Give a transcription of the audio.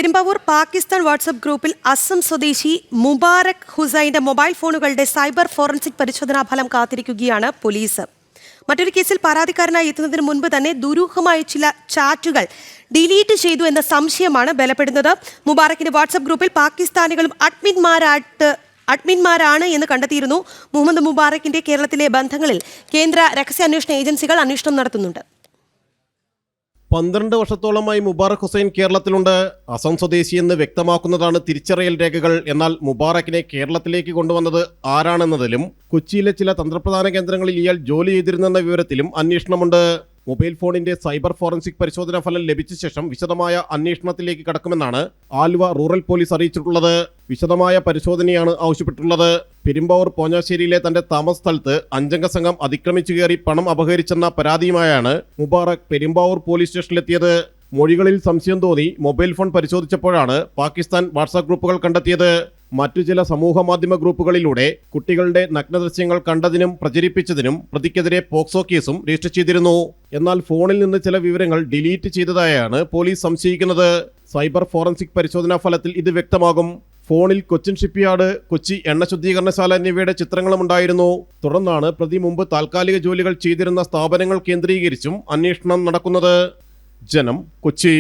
Perumbavoor Pakistan WhatsApp ഗ്രൂപ്പിൽ അസം സ്വദേശി Mubarak ഹുസൈന്റെ mobile ഫോണുകളുടെ സൈബർ ഫോറൻസിക് പരിശോധനാ ഫലം കാത്തിരിക്കുകയാണ് പോലീസ്. മറ്റൊരു കേസിൽ പരാതിക്കാരനായി എത്തുന്നതിന് മുൻപ് തന്നെ ദുരൂഹമായ ചില ചാറ്റുകൾ ഡിലീറ്റ് ചെയ്തു എന്ന സംശയമാണ് ബലപ്പെടുന്നത്. മുബാറക്കിന്റെ വാട്സ്ആപ്പ് ഗ്രൂപ്പിൽ പാകിസ്ഥാനികളും അഡ്മിന്മാരാണ് എന്ന് കണ്ടെത്തിയിരുന്നു. മുഹമ്മദ് മുബാറക്കിന്റെ കേരളത്തിലെ ബന്ധങ്ങളിൽ കേന്ദ്ര രഹസ്യാന്വേഷണ ഏജൻസികൾ അന്വേഷണം നടത്തുന്നുണ്ട്. 12 വർഷത്തോളമായി മുബാറക് ഹുസൈൻ കേരളത്തിലുണ്ട്. അസം സ്വദേശിയെന്ന് വ്യക്തമാക്കുന്നതാണ് തിരിച്ചറിയൽ രേഖകൾ. എന്നാൽ മുബാറക്കിനെ കേരളത്തിലേക്ക് കൊണ്ടുവന്നത് ആരാണെന്നതിലും കൊച്ചിയിലെ ചില തന്ത്രപ്രധാന കേന്ദ്രങ്ങളിൽ ഇയാൾ ജോലി ചെയ്തിരുന്നെന്ന വിവരത്തിലും അന്വേഷണമുണ്ട്. മൊബൈൽ ഫോണിന്റെ സൈബർ ഫോറൻസിക് പരിശോധനാ ഫലം ലഭിച്ച ശേഷം വിശദമായ അന്വേഷണത്തിലേക്ക് കടക്കുമെന്നാണ് ആലുവ റൂറൽ പോലീസ് അറിയിച്ചിട്ടുള്ളത്. വിശദമായ പരിശോധനയാണ് ആവശ്യപ്പെട്ടുള്ളത്. പെരുമ്പാവൂർ പോഞ്ഞാശ്ശേരിയിലെ തന്റെ താമസ സ്ഥലത്ത് 5-അംഗ സംഘം അതിക്രമിച്ചു കയറി പണം അപഹരിച്ചെന്ന പരാതിയുമായാണ് മുബാറക് പെരുമ്പാവൂർ പോലീസ് സ്റ്റേഷനിലെത്തിയത്. മൊഴികളിൽ സംശയം തോന്നി മൊബൈൽ ഫോൺ പരിശോധിച്ചപ്പോഴാണ് പാകിസ്ഥാൻ വാട്സാപ്പ് ഗ്രൂപ്പുകൾ കണ്ടെത്തിയത്. മറ്റു ചില സമൂഹ മാധ്യമ ഗ്രൂപ്പുകളിലൂടെ കുട്ടികളുടെ നഗ്നദൃശ്യങ്ങൾ കണ്ടതിനും പ്രചരിപ്പിച്ചതിനും പ്രതിക്കെതിരെ പോക്സോ കേസും രജിസ്റ്റർ ചെയ്തിരുന്നു. എന്നാൽ ഫോണിൽ നിന്ന് ചില വിവരങ്ങൾ ഡിലീറ്റ് ചെയ്തതായാണ് പോലീസ് സംശയിക്കുന്നത്. സൈബർ ഫോറൻസിക് പരിശോധനാ ഫലത്തിൽ ഇത് വ്യക്തമാകും. ഫോണിൽ കൊച്ചിൻ ഷിപ്പ്യാർഡ്, കൊച്ചി എണ്ണ ശുദ്ധീകരണശാല എന്നിവയുടെ ചിത്രങ്ങളും ഉണ്ടായിരുന്നു. തുടർന്നാണ് പ്രതി മുമ്പ് താൽക്കാലിക ജോലികൾ ചെയ്തിരുന്ന സ്ഥാപനങ്ങൾ കേന്ദ്രീകരിച്ചും അന്വേഷണം നടക്കുന്നത്. ജനം, കൊച്ചി.